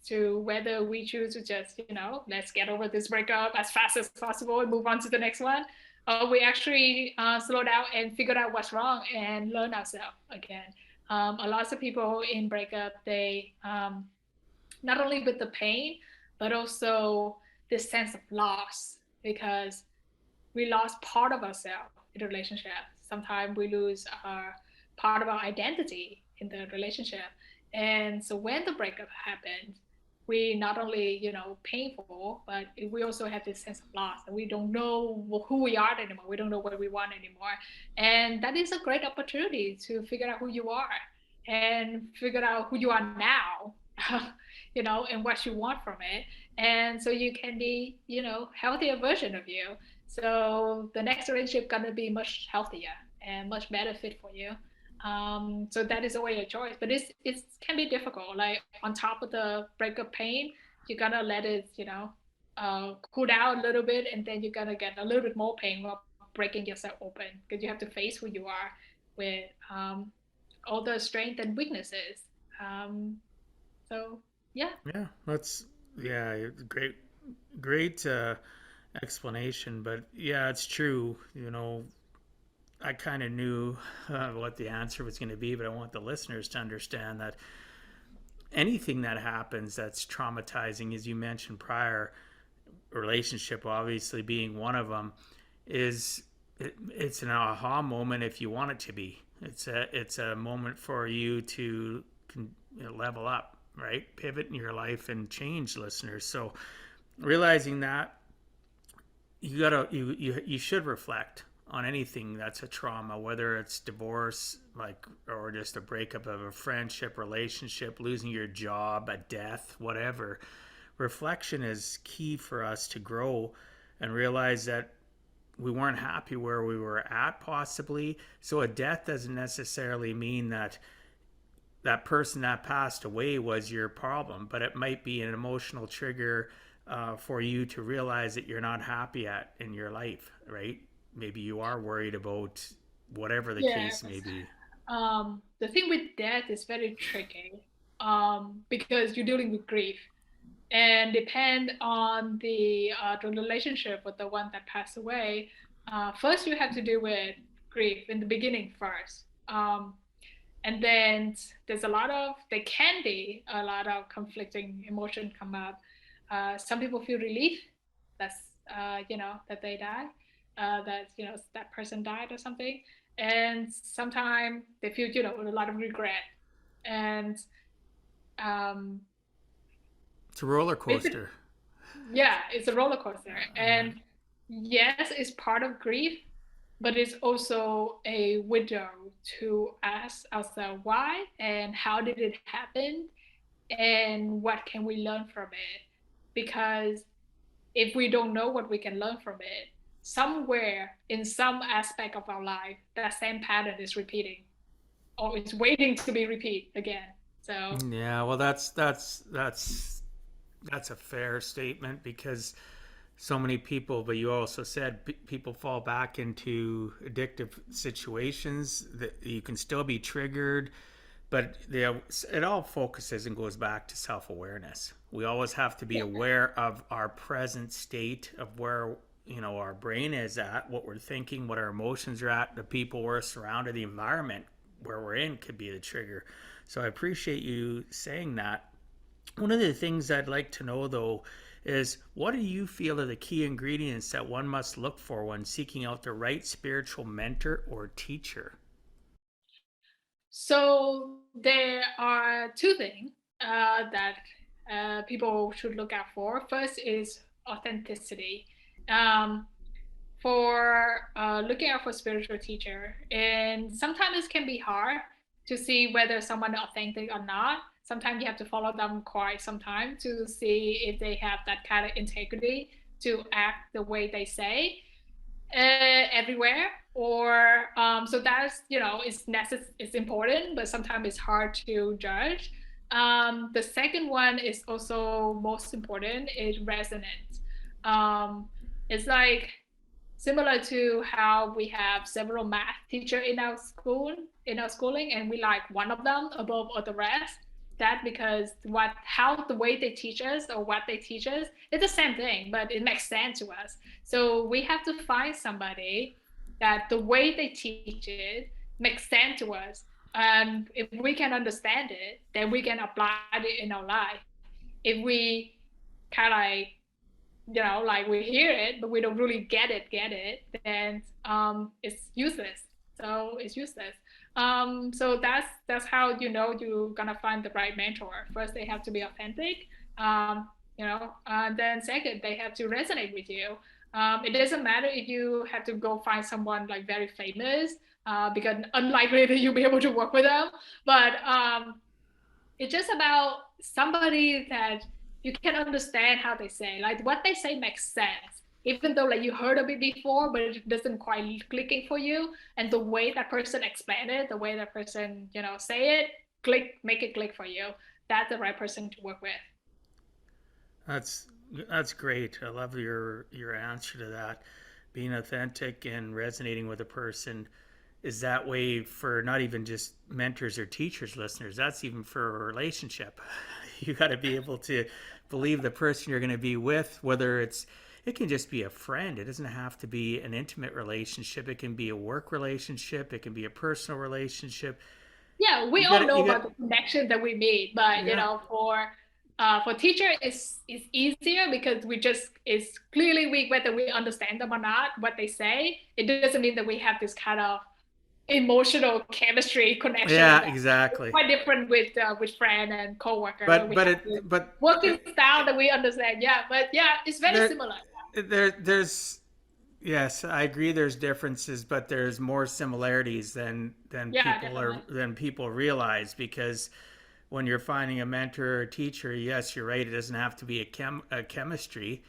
to whether we choose to just let's get over this breakup as fast as possible and move on to the next one, or we actually slow down and figure out what's wrong and learn ourselves again. A lot of people in breakup, they not only with the pain, but also this sense of loss because we lost part of ourselves in the relationship. Sometimes we lose our part of our identity in the relationship. And so when the breakup happened, we not only, painful, but we also have this sense of loss and we don't know who we are anymore. We don't know what we want anymore. And that is a great opportunity to figure out who you are and figure out who you are now, and what you want from it. And so you can be, healthier version of you. So the next relationship gonna be much healthier and much better fit for you. So that is always a choice, but it can be difficult. Like on top of the breakup pain, you're gonna let it, cool down a little bit, and then you're gonna get a little bit more pain while breaking yourself open because you have to face who you are with all the strengths and weaknesses. Um, so yeah. Yeah, that's, yeah, great, great explanation. But yeah, it's true. I kind of knew what the answer was going to be, but I want the listeners to understand that anything that happens that's traumatizing, as you mentioned prior, relationship obviously being one of them, it's an aha moment if you want it to be. It's a moment for you to level up, right? Pivot in your life and change, listeners. So realizing that you should reflect on anything that's a trauma, whether it's divorce, like, or just a breakup of a friendship, relationship, losing your job, a death, whatever. Reflection is key for us to grow and realize that we weren't happy where we were at, possibly. So a death doesn't necessarily mean that that person that passed away was your problem, but it might be an emotional trigger for you to realize that you're not happy at in your life, right? Maybe you are worried about whatever the Yes. case may be. The thing with death is very tricky, because you're dealing with grief and depend on the relationship with the one that passed away. First, you have to deal with grief in the beginning first. And then there can be a lot of conflicting emotion come up. Some people feel relief that's that they die, that that person died or something, and sometimes they feel a lot of regret. And um, It's a roller basically, coaster. yeah, it's a roller coaster. Yeah. And yes, it's part of grief, but it's also a window to ask ourselves why and how did it happen and what can we learn from it. Because if we don't know what we can learn from it, somewhere in some aspect of our life, that same pattern is repeating or it's waiting to be repeated again. So Yeah, well, that's a fair statement because so many people, but you also said people fall back into addictive situations that you can still be triggered, but it all focuses and goes back to self-awareness. We always have to be yeah, aware of our present state of where our brain is at, what we're thinking, what our emotions are at, the people we're surrounded, the environment where we're in could be the trigger. So I appreciate you saying that. One of the things I'd like to know, though, is what do you feel are the key ingredients that one must look for when seeking out the right spiritual mentor or teacher? so there are two things that people should look out for. First is authenticity. Um, for looking out for spiritual teacher, and sometimes it can be hard to see whether someone is authentic or not. Sometimes you have to follow them quite some time to see if they have that kind of integrity to act the way they say everywhere. Or so that's it's important, but sometimes it's hard to judge. The second one is also most important, is resonance. It's like similar to how we have several math teacher in our schooling, and we like one of them above all the rest. That because how the way they teach us or what they teach us, it's the same thing, but it makes sense to us. So we have to find somebody that the way they teach it makes sense to us, and if we can understand it, then we can apply it in our life. If we kind of like like we hear it, but we don't really get it, then it's useless. So it's useless. So that's how you're gonna find the right mentor. First, they have to be authentic. And then second, they have to resonate with you. It doesn't matter if you have to go find someone like very famous, because unlikely that you'll be able to work with them. But it's just about somebody that you can understand how they say, like what they say makes sense, even though like you heard of it before, but it doesn't quite clicking for you. And the way that person explain it, the way that person say it, make it click for you. That's the right person to work with. That's that's great. I love your answer to that. Being authentic and resonating with a person is that way for not even just mentors or teachers, listeners. That's even for a relationship. You got to be able to believe the person you're going to be with, whether it can just be a friend. It doesn't have to be an intimate relationship. It can be a work relationship. It can be a personal relationship. Yeah, we You got all to know you got about the connection that we made, but yeah. for teacher it's easier because we just it's clearly we whether we understand them or not what they say. It doesn't mean that we have this kind of emotional chemistry connection Yeah, that is exactly. quite different with friend and coworker. But We but have it this but working style that we understand. Yeah, but yeah, it's very there similar. there's yes, I agree. There's differences, but there's more similarities Yeah, definitely. than people realize. Because when you're finding a mentor or a teacher, yes, you're right. It doesn't have to be a chemistry,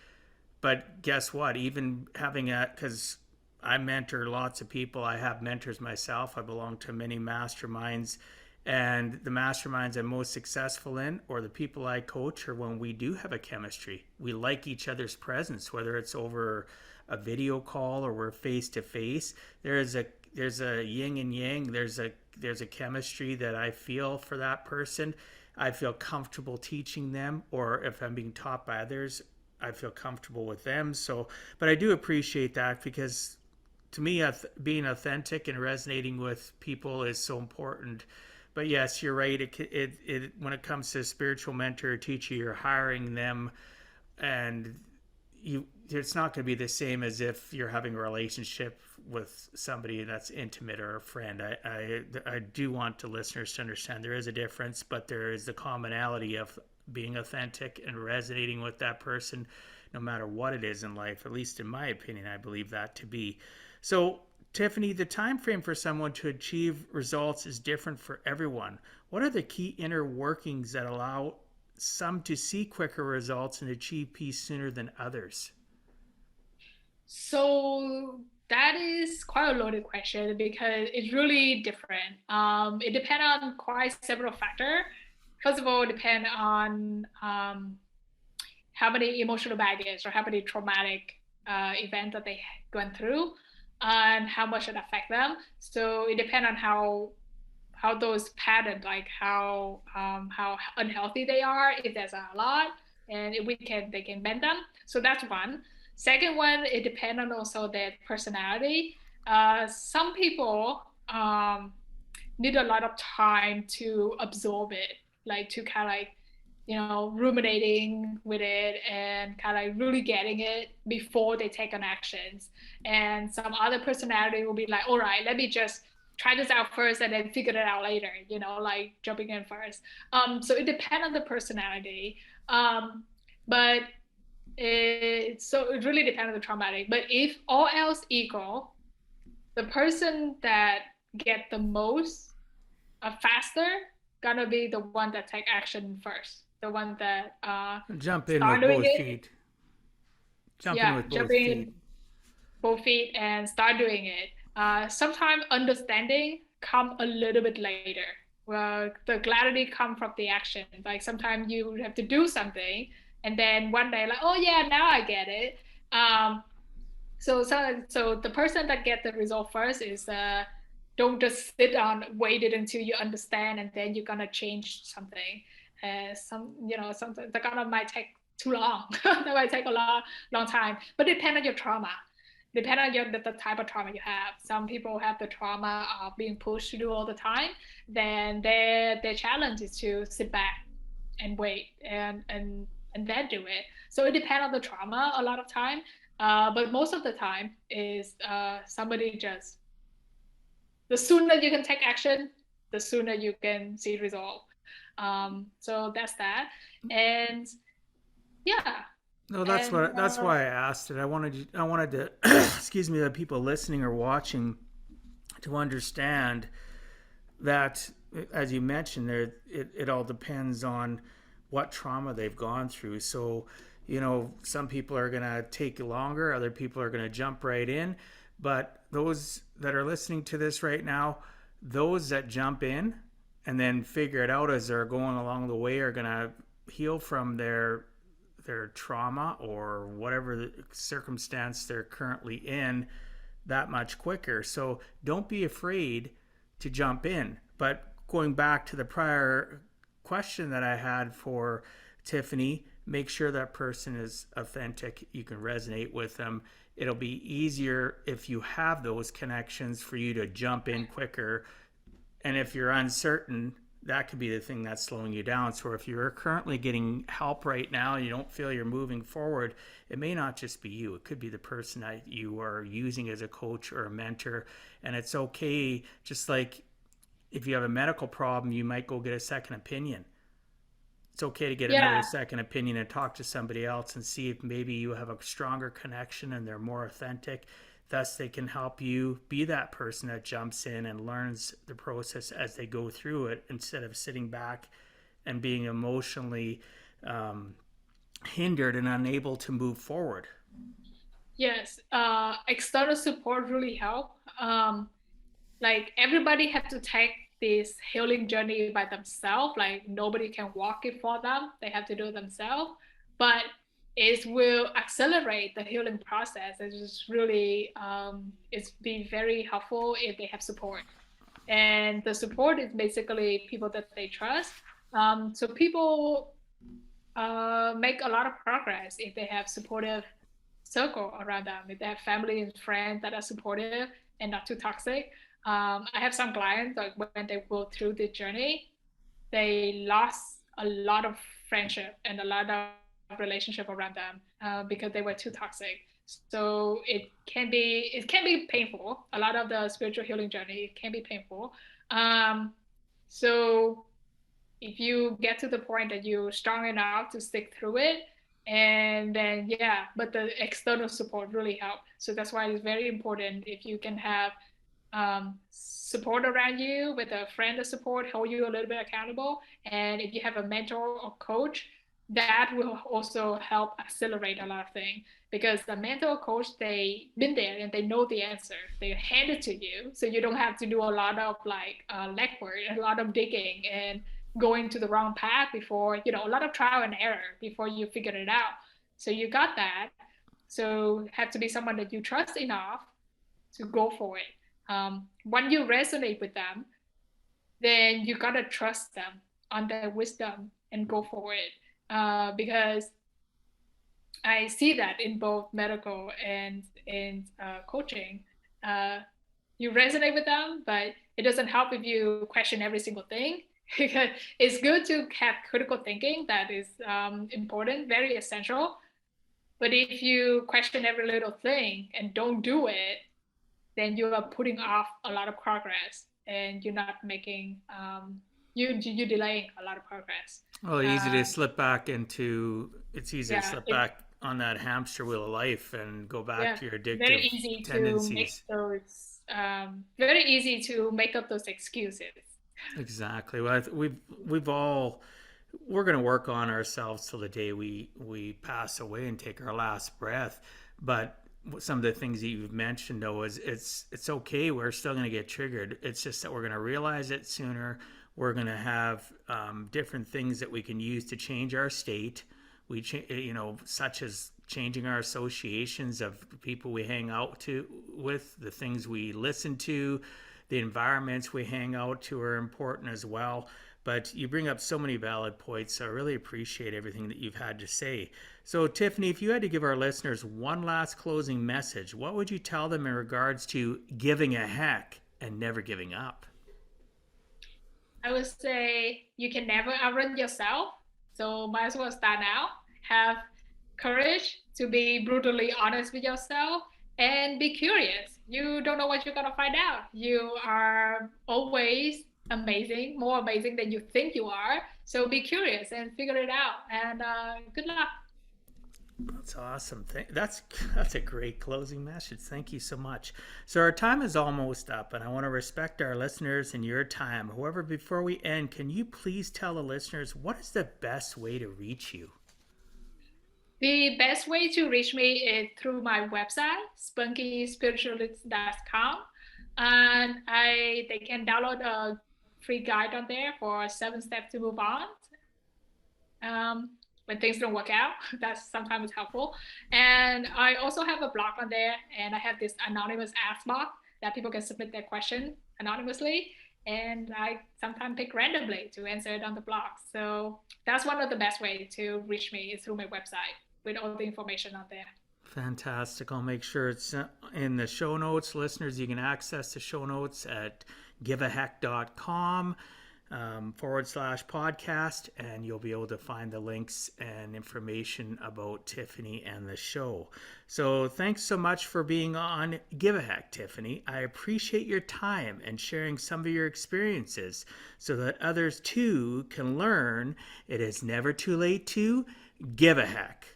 but guess what? Even having a because I mentor lots of people. I have mentors myself. I belong to many masterminds, and the masterminds I'm most successful in, or the people I coach, are when we do have a chemistry. We like each other's presence, whether it's over a video call or we're face to face. There's a yin and yang. There's a chemistry that I feel for that person. I feel comfortable teaching them, or if I'm being taught by others, I feel comfortable with them. So, but I do appreciate that because to me, being authentic and resonating with people is so important. But yes, you're right. When it comes to spiritual mentor or teacher, you're hiring them, and it's not going to be the same as if you're having a relationship with somebody that's intimate or a friend. I do want the listeners to understand there is a difference, but there is the commonality of being authentic and resonating with that person no matter what it is in life. At least in my opinion, I believe that to be. So Tiffany, the time frame for someone to achieve results is different for everyone. What are the key inner workings that allow some to see quicker results and achieve peace sooner than others? So that is quite a loaded question because it's really different. It depends on quite several factors. First of all, it depends on how many emotional baggage or how many traumatic events that they went through and how much it affect them. So it depends on how those patterns, like how unhealthy they are, if there's a lot, and if we can they can bend them. So that's one. Second one, it depends on also their personality. Some people need a lot of time to absorb it, like to kind of like ruminating with it and kind of like really getting it before they take an actions. And some other personality will be like, all right, let me just try this out first and then figure it out later, like jumping in first. So it depends on the personality. But it really depends on the traumatic. But if all else equal, the person that get the most faster gonna be the one that take action first, the one that Jump in start with doing both it. feet. Jump in Yeah, with both jumping feet. in both feet and start doing it. Sometimes understanding come a little bit later. Well, the clarity come from the action. Like sometimes you have to do something, and then one day, like, oh yeah, now I get it. Um, so the person that get the result first is don't just sit on wait it until you understand and then you're gonna change something. Something that gonna might take too long. That might take a long time. But depend on your trauma. Depend on the type of trauma you have. Some people have the trauma of being pushed to do all the time. Then their challenge is to sit back and wait and then do it. So it depends on the trauma a lot of time. But most of the time is somebody just the sooner you can take action, the sooner you can see result. So that's that, and yeah, No, and that's why I asked it. I wanted to excuse me, the people listening or watching to understand that, as you mentioned there, it all depends on what trauma they've gone through. So, some people are going to take longer, other people are going to jump right in. But those that are listening to this right now, those that jump in and then figure it out as they're going along the way are going to heal from their trauma or whatever the circumstance they're currently in that much quicker. So don't be afraid to jump in. But going back to the prior question that I had for Tiffany, make sure that person is authentic. You can resonate with them. It'll be easier if you have those connections for you to jump in quicker. And if you're uncertain, that could be the thing that's slowing you down. So if you're currently getting help right now, you don't feel you're moving forward, it may not just be you. It could be the person that you are using as a coach or a mentor. And it's okay, just like if you have a medical problem, you might go get a second opinion. It's okay to get another Yeah. second opinion and talk to somebody else and see if maybe you have a stronger connection and they're more authentic. Thus, they can help you be that person that jumps in and learns the process as they go through it instead of sitting back and being emotionally um, hindered and unable to move forward. Yes. External support really help. Like everybody have to take this healing journey by themselves. Like nobody can walk it for them. They have to do it themselves. But it will accelerate the healing process. It's just really it's be very helpful if they have support. And the support is basically people that they trust. So people make a lot of progress if they have supportive circle around them, if they have family and friends that are supportive and not too toxic. I have some clients like when they go through the journey, they lost a lot of friendship and a lot of relationship around them because they were too toxic. So it can be painful. A lot of the spiritual healing journey can be painful. Um, so if you get to the point that you're strong enough to stick through it, and then yeah, but the external support really help. So that's why it's very important if you can have support around you with a friend of support, hold you a little bit accountable, and if you have a mentor or coach, that will also help accelerate a lot of things because the mentor or coach they been there and they know the answer, they hand it to you so you don't have to do a lot of like legwork, a lot of digging and going to the wrong path before, a lot of trial and error before you figure it out. So you got that. So have to be someone that you trust enough to go for it. When you resonate with them, then you gotta trust them on their wisdom and go for it. Because I see that in both medical and in coaching. Uh, you resonate with them, but it doesn't help if you question every single thing. Because it's good to have critical thinking, that is important, very essential. But if you question every little thing and don't do it, then you are putting off a lot of progress and you're not making you're delaying a lot of progress. Well, easy to uh, slip back into, it's easy to yeah, slip back on that hamster wheel of life and go back yeah, to your very addictive easy to make tendencies. those very easy to make up those excuses. Exactly. Well, we've all, we're going to work on ourselves till the day we pass away and take our last breath. But some of the things that you've mentioned, though, is it's okay. We're still going to get triggered. It's just that we're going to realize it sooner. We're going to have different things that we can use to change our state. Such as changing our associations of people we hang out to with, the things we listen to, the environments we hang out to are important as well. But you bring up so many valid points, so I really appreciate everything that you've had to say. So, Tiffany, if you had to give our listeners one last closing message, what would you tell them in regards to giving a heck and never giving up? I would say you can never outrun yourself, so might as well start now. Have courage to be brutally honest with yourself and be curious. You don't know what you're gonna find out. You are always amazing, more amazing than you think you are. So be curious and figure it out. And good luck. That's awesome. That's a great closing message. Thank you so much. So our time is almost up, and I want to respect our listeners and your time. However, before we end, can you please tell the listeners what is the best way to reach you? The best way to reach me is through my website, spunkyspiritualist.com. And they can download a free guide on there for 7 steps to move on. When things don't work out, that's sometimes helpful. And I also have a blog on there, and I have this anonymous ask box that people can submit their question anonymously. And I sometimes pick randomly to answer it on the blog. So that's one of the best ways to reach me is through my website with all the information on there. Fantastic. I'll make sure it's in the show notes. Listeners, you can access the show notes at giveaheck.com. /podcast, and you'll be able to find the links and information about Tiffany and the show. So thanks so much for being on Give a Heck, Tiffany. I appreciate your time and sharing some of your experiences so that others too can learn it is never too late to give a heck.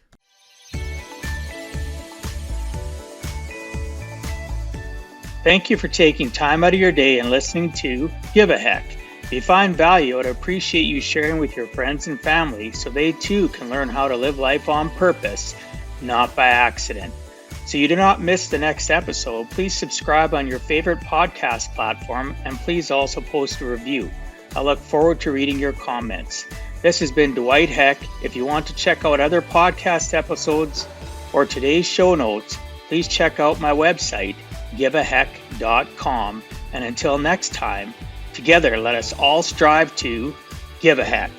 Thank you for taking time out of your day and listening to Give a Heck. If you find value, I'd appreciate you sharing with your friends and family so they too can learn how to live life on purpose, not by accident. So you do not miss the next episode, please subscribe on your favorite podcast platform and please also post a review. I look forward to reading your comments. This has been Dwight Heck. If you want to check out other podcast episodes or today's show notes, please check out my website, giveaheck.com. And until next time, together let us all strive to give a heck.